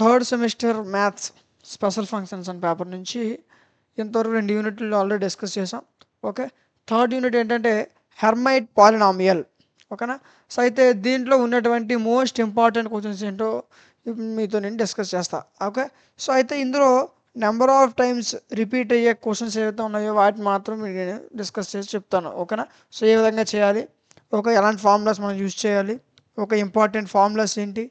Third semester maths special functions and paper నుంచి ఇంతవరకు 2 యూనిట్లు ఆల్రెడీ డిస్కస్ చేసాం. ఓకే, థర్డ్ యూనిట్ ఏంటంటే హెర్మైట్ పాలినామియల్. ఓకేనా. సో అయితే దీంట్లో ఉన్నటువంటి మోస్ట్ ఇంపార్టెంట్ క్వశ్చన్స్ ఏంటో మీతో నేను డిస్కస్ చేస్తా. ఓకే, సో అయితే ఇందులో నెంబర్ ఆఫ్ టైమ్స్ రిపీట్ అయ్యే క్వశ్చన్స్ ఏవైతే ఉన్నాయో వాటిని మాత్రం నేను డిస్కస్ చేసి చెప్తాను. ఓకేనా. సో ఏ విధంగా చేయాలి, ఓకే, ఎలాంటి ఫార్ములాస్ మనం యూజ్ చేయాలి, ఒక ఇంపార్టెంట్ ఫార్ములాస్ ఏంటి,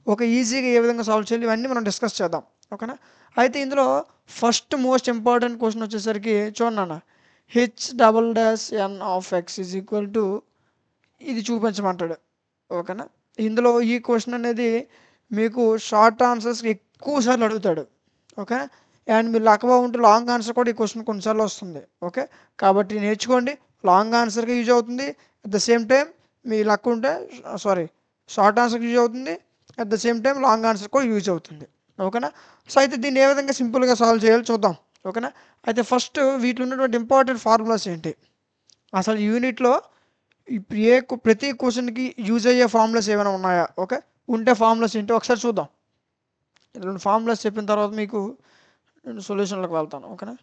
ఒక ఈజీగా ఏ విధంగా సాల్వ్ చేయాలి, ఇవన్నీ మనం డిస్కస్ చేద్దాం. ఓకేనా. అయితే ఇందులో ఫస్ట్ మోస్ట్ ఇంపార్టెంట్ క్వశ్చన్ వచ్చేసరికి చూడండి, h"(n)(x) ఈజ్ ఈక్వల్ టు ఇది చూపించమంటాడు. ఓకేనా. ఇందులో ఈ క్వశ్చన్ అనేది మీకు షార్ట్ ఆన్సర్స్ ఎక్కువ సార్లు అడుగుతాడు. ఓకే, అండ్ మీరు లక్గా ఉంటే లాంగ్ ఆన్సర్ కూడా ఈ క్వశ్చన్ కొన్నిసార్లు వస్తుంది. ఓకే, కాబట్టి నేర్చుకోండి. లాంగ్ ఆన్సర్కి యూజ్ అవుతుంది, at the same time me luck ఉంటే షార్ట్ ఆన్సర్కి యూజ్ అవుతుంది, at the same time long answer కూడా యూజ్ అవుతుంది. ఓకేనా. సో అయితే దీన్ని ఏ విధంగా సింపుల్గా సాల్వ్ చేయాలో చూద్దాం. ఓకేనా. అయితే ఫస్ట్ వీటిలో ఉన్నటువంటి ఇంపార్టెంట్ ఫార్ములాస్ ఏంటి, అసలు యూనిట్లో ప్రతి క్వశ్చన్కి యూజ్ అయ్యే ఫార్ములాస్ ఏమైనా ఉన్నాయా, ఓకే, ఉంటే ఫార్ములాస్ ఏంటో ఒకసారి చూద్దాం. రెండు ఫార్ములాస్ చెప్పిన తర్వాత మీకు నేను సొల్యూషన్లోకి వెళ్తాను. ఓకేనా,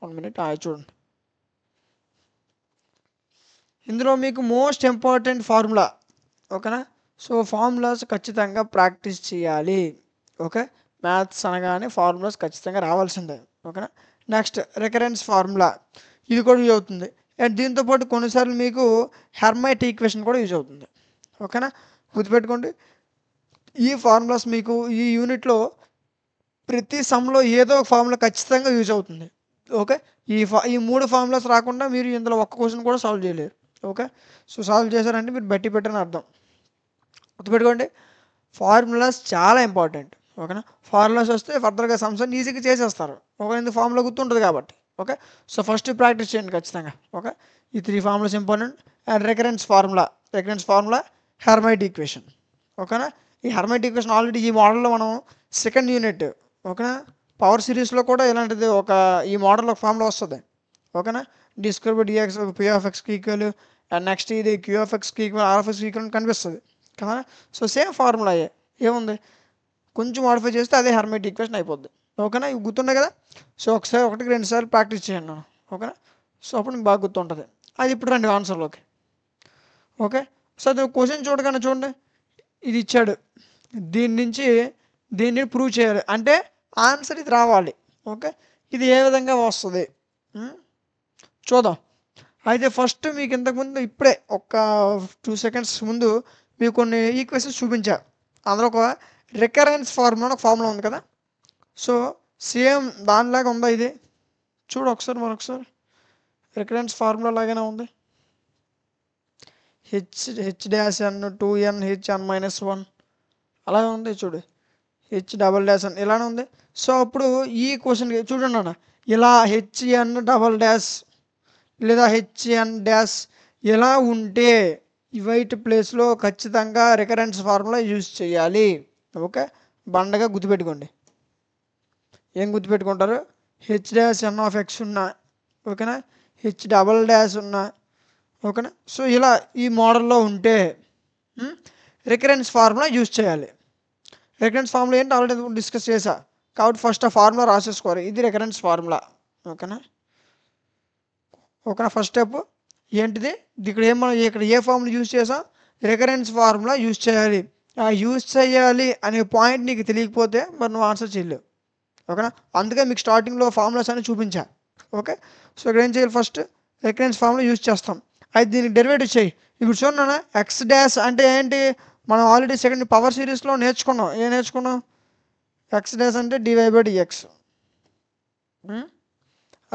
1 minute చూడండి. ఇందులో మీకు మోస్ట్ ఇంపార్టెంట్ ఫార్ములా. ఓకేనా. సో ఫార్ములాస్ ఖచ్చితంగా ప్రాక్టీస్ చేయాలి. ఓకే, మ్యాథ్స్ అనగానే ఫార్ములాస్ ఖచ్చితంగా రావాల్సిందే. ఓకేనా. నెక్స్ట్ రికరెన్స్ ఫార్ములా, ఇది కూడా యూజ్ అవుతుంది. అండ్ దీంతోపాటు కొన్నిసార్లు మీకు హెర్మైట్ ఈక్వేషన్ కూడా యూజ్ అవుతుంది. ఓకేనా, గుర్తుపెట్టుకోండి. ఈ ఫార్ములాస్ మీకు ఈ యూనిట్లో ప్రతి సమ్లో ఏదో ఒక ఫార్ములా ఖచ్చితంగా యూజ్ అవుతుంది. ఓకే, ఈ 3 ఫార్ములాస్ రాకుండా మీరు ఇందులో ఒక్క క్వశ్చన్ కూడా సాల్వ్ చేయలేరు. ఓకే, సో సాల్వ్ చేశారంటే మీరు బట్టి పెట్టని అర్థం. గుర్తుపెట్టుకోండి, ఫార్ములాస్ చాలా ఇంపార్టెంట్. ఓకేనా, ఫార్ములాస్ వస్తే ఫర్దర్గా సమ్స్ అన్ని ఈజీగా చేసేస్తారు. ఓకే, ఎందుకు ఫార్ములా గుర్తుంటుంది కాబట్టి. ఓకే, సో ఫస్ట్ ప్రాక్టీస్ చేయండి ఖచ్చితంగా. ఓకే, ఈ 3 formulas important. And recurrence formula Hermite equation. ఓకేనా, ఈ హెర్మైట్ ఈక్వేషన్ ఆల్రెడీ ఈ మోడల్లో మనం సెకండ్ యూనిట్, ఓకేనా, పవర్ సిరీస్లో కూడా ఇలాంటిది ఈ మోడల్ ఒక ఫార్ములా వస్తుంది. ఓకేనా, d²/dx p(x)కి ఈక్వల్, అండ్ నెక్స్ట్ ఇది q(x)కి ఈక్వల్, r((x)కి ఈక్వల్ కనిపిస్తుంది కదా. సో సేమ్ ఫార్ములా ఏముంది, కొంచెం మాడిఫై చేస్తే అదే హెర్మైట్ ఈక్వేషన్ అయిపోద్ది. ఓకేనా, ఇవి గుర్తుండే కదా. సో ఒకసారి 1-2 సార్లు ప్రాక్టీస్ చేయండి నేను. ఓకేనా, సో అప్పుడు మీకు బాగా గుర్తుంటుంది. అది ఇప్పుడు రండి ఆన్సర్లోకి. ఓకే, సో అది క్వశ్చన్ చూడండి, ఇది ఇచ్చాడు, దీన్ని ప్రూవ్ చేయాలి అంటే ఆన్సర్ ఇది రావాలి. ఓకే, ఇది ఏ విధంగా వస్తుంది చూద్దాం. అయితే ఫస్ట్ మీకు ఇంతకుముందు ఇప్పుడే ఒక 2 seconds ముందు మీకు కొన్ని ఈక్వేషన్స్ చూపించా. అందులో ఒక రికరెన్స్ ఫార్ములా ఒక ఫార్ములా ఉంది కదా. సో సేమ్ దానిలాగా ఉందా ఇది, చూడు ఒకసారి మరొకసారి. రికరెన్స్ ఫార్ములా లాగానే ఉంది. h'(n)(2n)(h(n)-1) అలాగే ఉంది చూడు. h'(n) ఇలానే ఉంది. సో అప్పుడు ఈ క్వశ్చన్ చూడండి అన్న, ఇలా h(n) లేదా h(n) ఇలా ఉంటే వైట్ ప్లేస్లో ఖచ్చితంగా రికరెన్స్ ఫార్ములా యూజ్ చేయాలి. ఓకే, బండగా గుర్తుపెట్టుకోండి. ఏం గుర్తుపెట్టుకుంటారు, h'(n)(x) ఉన్నా, ఓకేనా, h" ఉన్నా, ఓకేనా. సో ఇలా ఈ మోడల్లో ఉంటే రికరెన్స్ ఫార్ములా యూజ్ చేయాలి. రికరెన్స్ ఫార్ములా ఏంటి ఆల్రెడీ డిస్కస్ చేశా, కాబట్టి ఫస్ట్ ఆ ఫార్ములా రాసేసుకోవాలి. ఇది రికరెన్స్ ఫార్ములా. ఓకేనా, ఫస్ట్ స్టెప్ ఏంటిది, ఇక్కడ ఏ ఫార్ములా యూజ్ చేసాం, రికరెన్స్ ఫార్ములా యూజ్ చేయాలి. ఆ యూజ్ చేయాలి అనే పాయింట్ నీకు తెలియకపోతే మరి నువ్వు ఆన్సర్ చేయలేవు. ఓకేనా, అందుకే మీకు స్టార్టింగ్లో ఫార్ములాస్ అని చూపించా. ఓకే, సో ఇక్కడ ఏం చేయాలి, ఫస్ట్ రికరెన్స్ ఫార్ములా యూజ్ చేస్తాం. అయితే దీనికి డెరివేటివ్ చేయి. ఇప్పుడు చూడన్నా, x' అంటే ఏంటి, మనం ఆల్రెడీ సెకండ్ పవర్ సిరీస్లో నేర్చుకున్నాం. ఏం నేర్చుకున్నాం, x' అంటే dy/dx.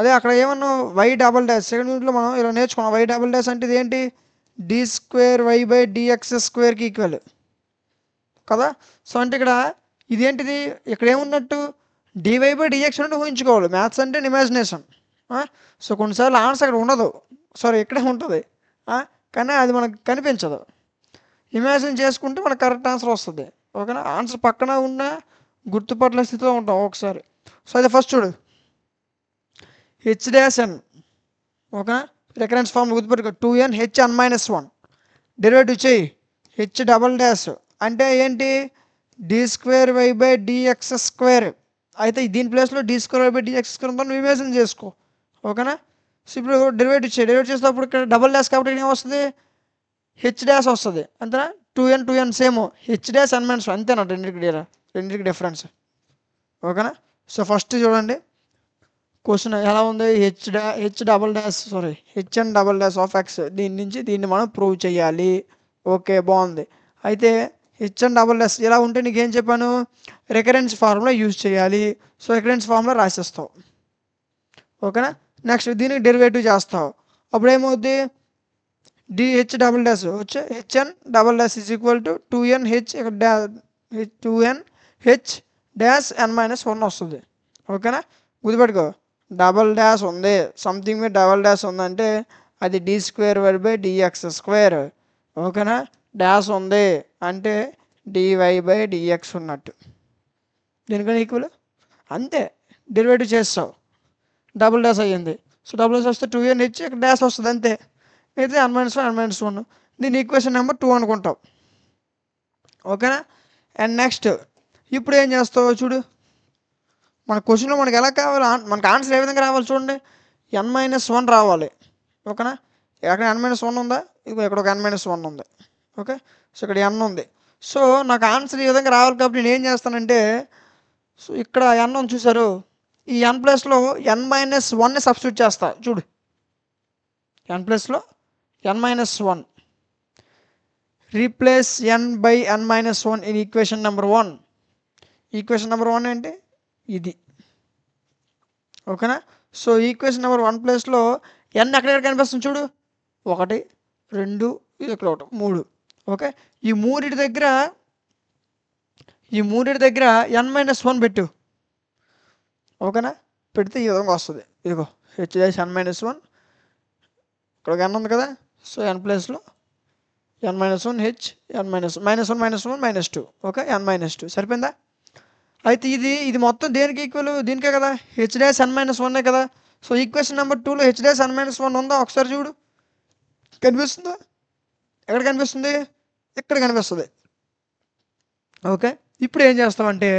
అదే అక్కడ ఏమన్నా y" సెకండ్ యూనిట్లో మనం ఇలా నేర్చుకున్నాం. y" అంటే ఇదేంటి, d²y/dx² ఈక్వల్ కదా. సో అంటే ఇక్కడ ఇదేంటిది, ఇక్కడ ఏమున్నట్టు dy/dx అంటే ఊహించుకోవాలి. మ్యాథ్స్ అంటే ఇమాజినేషన్. సో కొన్నిసార్లు ఆన్సర్ అక్కడ ఉండదు, ఇక్కడే ఉంటుంది, కానీ అది మనకు కనిపించదు. ఇమాజిన్ చేసుకుంటే మనకు కరెక్ట్ ఆన్సర్ వస్తుంది. ఓకేనా, ఆన్సర్ పక్కన ఉన్నా గుర్తుపట్ల స్థితిలో ఉంటాం ఒకసారి. సో అయితే ఫస్ట్ చూడు, h'(n), ఓకేనా, రికరెన్స్ ఫార్మ్ గుర్తుపెట్టుకో, 2n h(n)-1 డెరివేటివ్ చేయి. h" అంటే ఏంటి, d²y/dx². అయితే దీని ప్లేస్లో d²y/dx² ఉందో నువ్వు ఇమేజిన్ చేసుకో. ఓకేనా? సో ఇప్పుడు డెరివేటివ్ చేసేటప్పుడు ఇక్కడ డబల్ డాష్ కాబట్టి ఇక్కడ ఏమొస్తుంది, హెచ్ డాష్ వస్తుంది అంతేనా. 2n same H dash n - 1 అంతేనా, రెండింటికి డిఫరెన్స్. ఓకేనా? సో ఫస్ట్ చూడండి క్వశ్చన్ ఎలా ఉంది, hn double dash of X, దీని నుంచి దీన్ని మనం ప్రూవ్ చేయాలి. ఓకే బాగుంది. అయితే hn డబల్ డాష్ ఇలా ఉంటే నీకేం చెప్పాను, రికరెన్స్ ఫార్ములా యూజ్ చేయాలి. సో రికరెన్స్ ఫార్ములా రాసేస్తావు. ఓకేనా? నెక్స్ట్ దీనికి డెరివేటివ్ చేస్తావు. అప్పుడు ఏమవుద్ది, dh డబల్ డాష్ వచ్చి hn double dash is equal to 2nh dash n - 1 వస్తుంది. ఓకేనా? గుర్తుపెట్టుకో, డబల్ డాష్ ఉంది, సంథింగ్ మీద డబల్ డాష్ ఉందంటే అది d²y/dx². ఓకేనా? డాష్ ఉంది అంటే dy/dx ఉన్నట్టు, దీనికన్నా ఈక్వల్ అంతే. డెరివేటివ్ చేస్తావు, డబుల్ డాష్ అయ్యింది. సో డబుల్ డాష్ వస్తే 2nh ఇక్కడ డాష్ వస్తుంది అంతే. అయితే n - 1 దీని ఈక్వేషన్ నెంబర్ 2 అనుకుంటావు. ఓకేనా? అండ్ నెక్స్ట్ ఇప్పుడు ఏం చేస్తావు చూడు, మన క్వశ్చన్లో మనకి ఎలా కావాలి, మనకు ఆన్సర్ ఏ విధంగా రావాలి చూడండి, n - 1 రావాలి. ఓకేనా? ఎక్కడ n - 1 ఉందా, ఇదిగో ఇక్కడ ఒక n - 1 ఉంది. ఓకే, సో ఇక్కడ n ఉంది. సో నాకు ఆన్సర్ ఈ విధంగా రావాలి కాబట్టి నేను ఏం చేస్తానంటే, సో ఇక్కడ n ఉంది చూసారు, ఈ n ప్లస్లో n - 1ని సబ్స్టిట్యూట్ చేస్తా. చూడు n ప్లస్లో n - 1 replace n/n - 1 in equation number 1. Equation number 1 ఏంటి, ఇది. ఓకేనా? సో ఈక్వేషన్ నెంబర్ 1 ప్లేస్లో n ఎక్కడెక్కడ కనిపిస్తుంది చూడు, 1 2 ఇది ఇక్కడ 1 3. ఓకే, ఈ మూడింటి దగ్గర n - 1 పెట్టు. ఓకేనా? పెడితే ఈ విధంగా వస్తుంది. ఇదిగో h డాష్ n - 1, ఇక్కడ ఒక n ఉంది కదా, సో n ప్లేస్లో n - 1 h n - 1 -2. Okay, n - 2 సరిపోయిందా? అయితే ఇది మొత్తం దేనికి ఈక్వల్, దీనికే కదా, h డాష్ n - 1 కదా. సో ఈక్వేషన్ నెంబర్ 2లో h డాష్ n - 1 ఉందా ఒకసారి చూడు, కనిపిస్తుందా, ఎక్కడ కనిపిస్తుంది, ఇక్కడ కనిపిస్తుంది. ఓకే, ఇప్పుడు ఏం చేస్తామంటే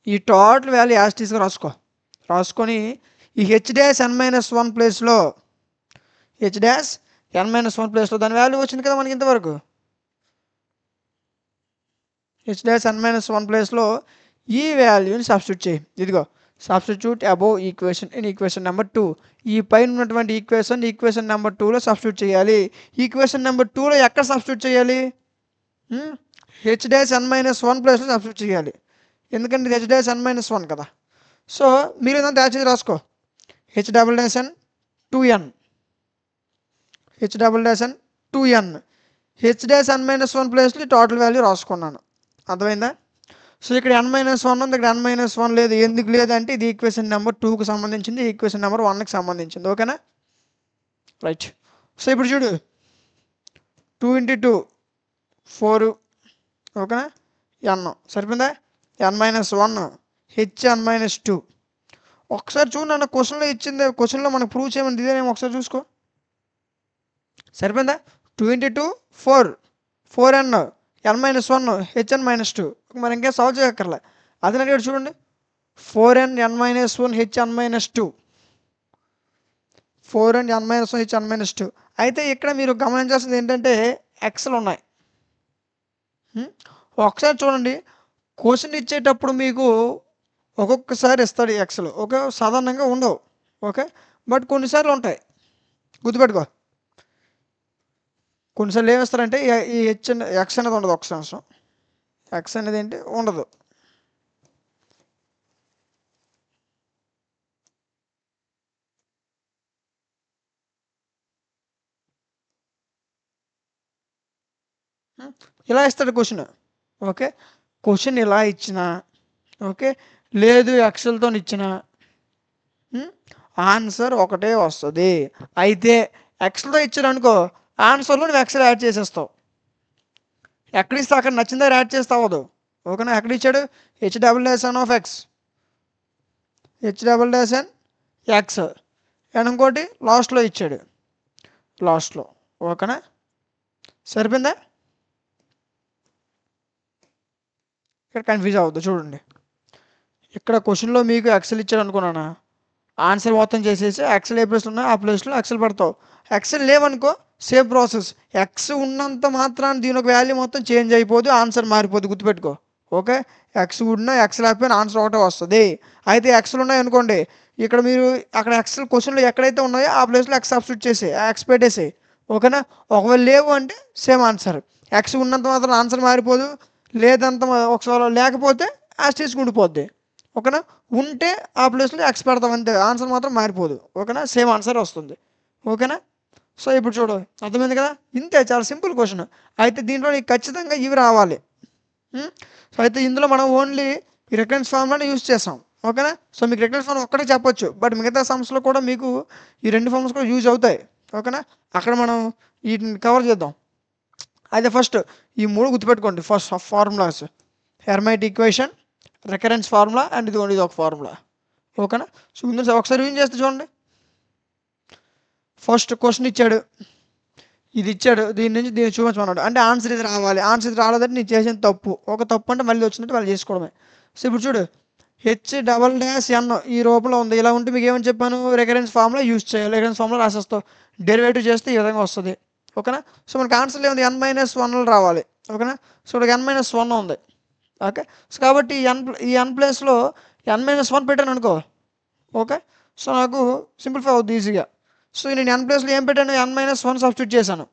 ఈ టోటల్ వాల్యూ యాజ్ టీస్గా రాసుకొని ఈ h డాష్ n - 1 ప్లేస్లో దాని వాల్యూ వచ్చింది కదా మనకి ఇంతవరకు, h డాష్ n - 1 ప్లేస్లో ఈ వాల్యూని సబ్స్టిట్యూట్ చేయి. ఇదిగో substitute above equation in equation number 2. ఈ పైన ఉన్నటువంటి ఈక్వేషన్ నెంబర్ 2లో సబ్స్టిట్యూట్ చేయాలి. ఈక్వేషన్ నెంబర్ 2లో ఎక్కడ సబ్స్టిట్యూట్ చేయాలి, h డాష్ n - 1 ప్లేస్లో సబ్స్టిట్యూట్ చేయాలి. ఎందుకంటే ఇది h డాష్ n - 1 కదా. సో మీరు ఏదంతా యాక్చువల్లీ రాసుకో, h double dash n 2n h dash n n - 1 ప్లేస్లో టోటల్ వాల్యూ రాసుకున్నాను. అర్థమైందా? సో ఇక్కడ n - 1 ఉంది, ఇక్కడ n - 1 లేదు. ఎందుకు లేదంటే ఇది ఈక్వేషన్ నెంబర్ 2కి సంబంధించింది, ఈక్వేషన్ నెంబర్ 1కి సంబంధించింది. ఓకేనా? రైట్. సో ఇప్పుడు చూడు 2 × 2 4. ఓకేనా? n సరిపోయిందా, n - 1 h n - 2. ఒకసారి చూడు నన్ను క్వశ్చన్లో ఇచ్చింది, క్వశ్చన్లో మనకు ప్రూవ్ చేయమని ఇదేనేమో ఒకసారి చూసుకో. సరిపోయిందా, 2 × 2 4 4n n - 1 h n - 2. మరి ఇంకేం సాల్వ్ చేయక్కర్లే, అది అడిగాడు చూడండి, 4n n - 1 h n - 2 4n n - 1 h n - 2. అయితే ఇక్కడ మీరు గమనించాల్సింది ఏంటంటే ఎక్స్లు ఉన్నాయి. ఒకసారి చూడండి, క్వశ్చన్ ఇచ్చేటప్పుడు మీకు ఒక్కొక్కసారి ఇస్తాడు ఈ ఎక్స్లు. ఓకే, సాధారణంగా ఉండవు. ఓకే, బట్ కొన్నిసార్లు ఉంటాయి, గుర్తుపెట్టుకో. కొన్నిసార్లు ఏమిస్తారంటే ఈ ఎక్స్ అనేది ఉండదు. ఒక సంవత్సరం ఎక్స్ అనేది ఏంటి ఉండదు. ఇలా ఇస్తాడు క్వశ్చన్. ఓకే, క్వశ్చన్ ఇలా ఇచ్చినా ఓకే, లేదు ఎక్సెల్తో ఇచ్చిన ఆన్సర్ ఒకటే వస్తుంది. అయితే ఎక్సెల్తో ఇచ్చాడు అనుకో, ఆన్సర్లో నువ్వు ఎక్సెల్ యాడ్ చేసేస్తావు. ఎక్కడ ఇస్తే అక్కడ నచ్చిన దగ్గర యాడ్ చేస్తే అవ్వదు. ఓకేనా? ఎక్కడ ఇచ్చాడు, h double dash n of X, h double dash n X and ఇంకోటి లాస్ట్లో ఇచ్చాడు, లాస్ట్లో. ఓకేనా? సరిపోయిందా? ఇక్కడ కన్ఫ్యూజ్ అవ్వద్దు. చూడండి, ఇక్కడ క్వశ్చన్లో మీకు ఎక్సెల్ ఇచ్చాడు అనుకున్నానా, ఆన్సర్ మొత్తం చేసేసి ఎక్సెల్ ఏ ప్లేస్లో ఉన్నాయో ఆ ప్లేస్లో ఎక్సెల్ పెడతావు. ఎక్సెల్ లేవనుకో సేమ్ ప్రాసెస్. ఎక్స్ ఉన్నంత మాత్రాన్ని దీని ఒక వాల్యూ మొత్తం చేంజ్ అయిపోదు, ఆన్సర్ మారిపోద్ది, గుర్తుపెట్టుకో. ఓకే, ఎక్స్ ఉన్నా ఎక్స్ లేకపోయినా ఆన్సర్ ఒకటే వస్తుంది. అయితే ఎక్స్లు ఉన్నాయి అనుకోండి, ఇక్కడ మీరు అక్కడ ఎక్సెల్ క్వశ్చన్లో ఎక్కడైతే ఉన్నాయో ఆ ప్లేస్లో ఎక్స్ సబ్స్టిట్యూట్ చేసి ఎక్స్ పెట్టేసి. ఓకేనా, ఒకవేళ లేవు అంటే సేమ్ ఆన్సర్. ఎక్స్ ఉన్నంత మాత్రం ఆన్సర్ మారిపోదు, లేదంత ఒకసారి లేకపోతే యాస్టీస్ ఉండిపోద్ది. ఓకేనా, ఉంటే ఆ ప్లేస్లో ఎక్స్ పెడతాం అంతే, ఆన్సర్ మాత్రం మారిపోదు. ఓకేనా, సేమ్ ఆన్సర్ వస్తుంది. ఓకేనా, సో ఇప్పుడు చూడు, అర్థమైంది కదా, ఇంతే, చాలా సింపుల్ క్వశ్చన్. అయితే దీంట్లో నీకు ఖచ్చితంగా ఇవి రావాలి. సో అయితే ఇందులో మనం ఓన్లీ ఈ రికరెన్స్ ఫార్ములాని యూజ్ చేసాం. ఓకేనా, సో మీకు రికరెన్స్ ఫార్మ్ ఒక్కటే చెప్పొచ్చు, బట్ మిగతా సమ్స్లో కూడా మీకు ఈ 2 ఫార్మ్స్ కూడా యూజ్ అవుతాయి. ఓకేనా, అక్కడ మనం వీటిని కవర్ చేద్దాం. అయితే ఫస్ట్ ఈ 3 గుర్తుపెట్టుకోండి. First formulas, Hermite equation, recurrence formula and ఇది ఒక ఫార్ములా. ఓకేనా, సో ముందు ఒకసారి యూజ్ చేస్తే చూడండి. ఫస్ట్ క్వశ్చన్ ఇచ్చాడు, ఇది ఇచ్చాడు, దీని నుంచి దీన్ని చూపించమన్నాడు, అంటే ఆన్సర్ ఇది రావాలి. ఆన్సర్ ఇది రాలేదంటే నేను చేసిన తప్పు. ఒక తప్పు అంటే మళ్ళీ వచ్చినట్టు మళ్ళీ చేసుకోవడమే. సో ఇప్పుడు చూడు, H"(n) ఈ రూపంలో ఉంది. ఇలా ఉంటే మీకు ఏమని చెప్పాను, రికరెన్స్ ఫార్ములా యూజ్ చేయాలి. రికరెన్స్ ఫార్ములా రాసేస్తావు, డెరివేటివ్ చేస్తే ఈ విధంగా వస్తుంది. ఓకేనా, సో మనకి ఆన్సర్లో ఏముంది, n-1 రావాలి. ఓకేనా, సో ఇక్కడ n-1 ఉంది. ఓకే, సో కాబట్టి ఈ n ప్లేస్లో n-1 పెట్టాను అనుకో. ఓకే, సో నాకు సింప్లిఫై అవుద్ది ఈజీగా. సో నేను n ప్లేస్లో ఏం పెట్టాను, n-1 సబ్స్టిట్యూట్ చేశాను.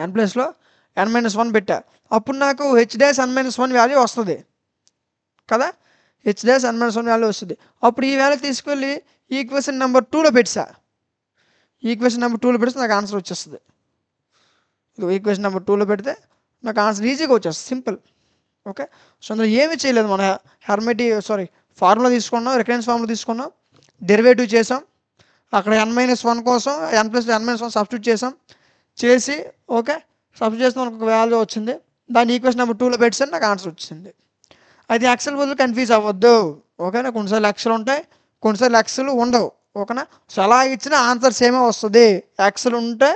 n ప్లేస్లో n-1 పెట్టా, అప్పుడు నాకు H'(n-1) వాల్యూ వస్తుంది కదా. H'(n-1) వాల్యూ వస్తుంది. అప్పుడు ఈ వాల్యూ తీసుకెళ్ళి ఈక్వేషన్ నెంబర్ 2లో పెట్టా. ఈక్వేషన్ నెంబర్ 2లో పెడితే నాకు ఆన్సర్ వచ్చేస్తుంది. ఈక్వేషన్ నెంబర్ 2లో పెడితే నాకు ఆన్సర్ ఈజీగా వచ్చేస్తుంది, సింపుల్. ఓకే, సో అందులో ఏమీ చేయలేదు, మన ఫార్ములా తీసుకున్నాం, రికరెన్స్ ఫార్ములా తీసుకున్నాం, డెరివేటివ్ చేసాం, అక్కడ n-1 కోసం n+n-1 సబ్స్టిట్యూట్ చేసి ఓకే, సబ్స్టిట్యూట్ చేస్తే మనకు ఒక వాల్యూ వచ్చింది, దాన్ని ఈక్వేషన్ నెంబర్ 2లో పెట్టేసి నాకు ఆన్సర్ వచ్చింది. అయితే ఎక్సెల్ బదులు కన్ఫ్యూజ్ అవ్వద్దు. ఓకేనా, కొన్నిసార్లు ఎక్సెల్ ఉంటాయి, కొన్నిసార్లు ఎక్సెల్ ఉండవు. ఓకేనా, సో అలా ఇచ్చిన ఆన్సర్ సేమే వస్తుంది. ఎక్సెల్ ఉంటే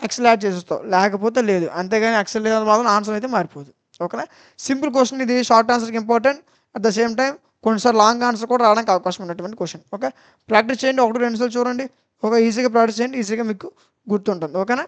ఎక్సెల్ యాడ్ చేసేస్తావు, లేకపోతే లేదు. అంతేగాని ఎక్సెల్ లేదు మాత్రం ఆన్సర్ అయితే మారిపోదు. ఓకేనా, సింపుల్ క్వశ్చన్ ఇది, షార్ట్ ఆన్సర్కి important, at the same time కొన్నిసార్లు లాంగ్ ఆన్సర్ కూడా రావడానికి అవకాశం ఉన్నటువంటి క్వశ్చన్. ఓకే, ప్రాక్టీస్ చేయండి, 1-2 సార్లు చూడండి. ఓకే, ఈజీగా ప్రాక్టీస్ చేయండి, ఈజీగా మీకు గుర్తుంటుంది. ఓకేనా.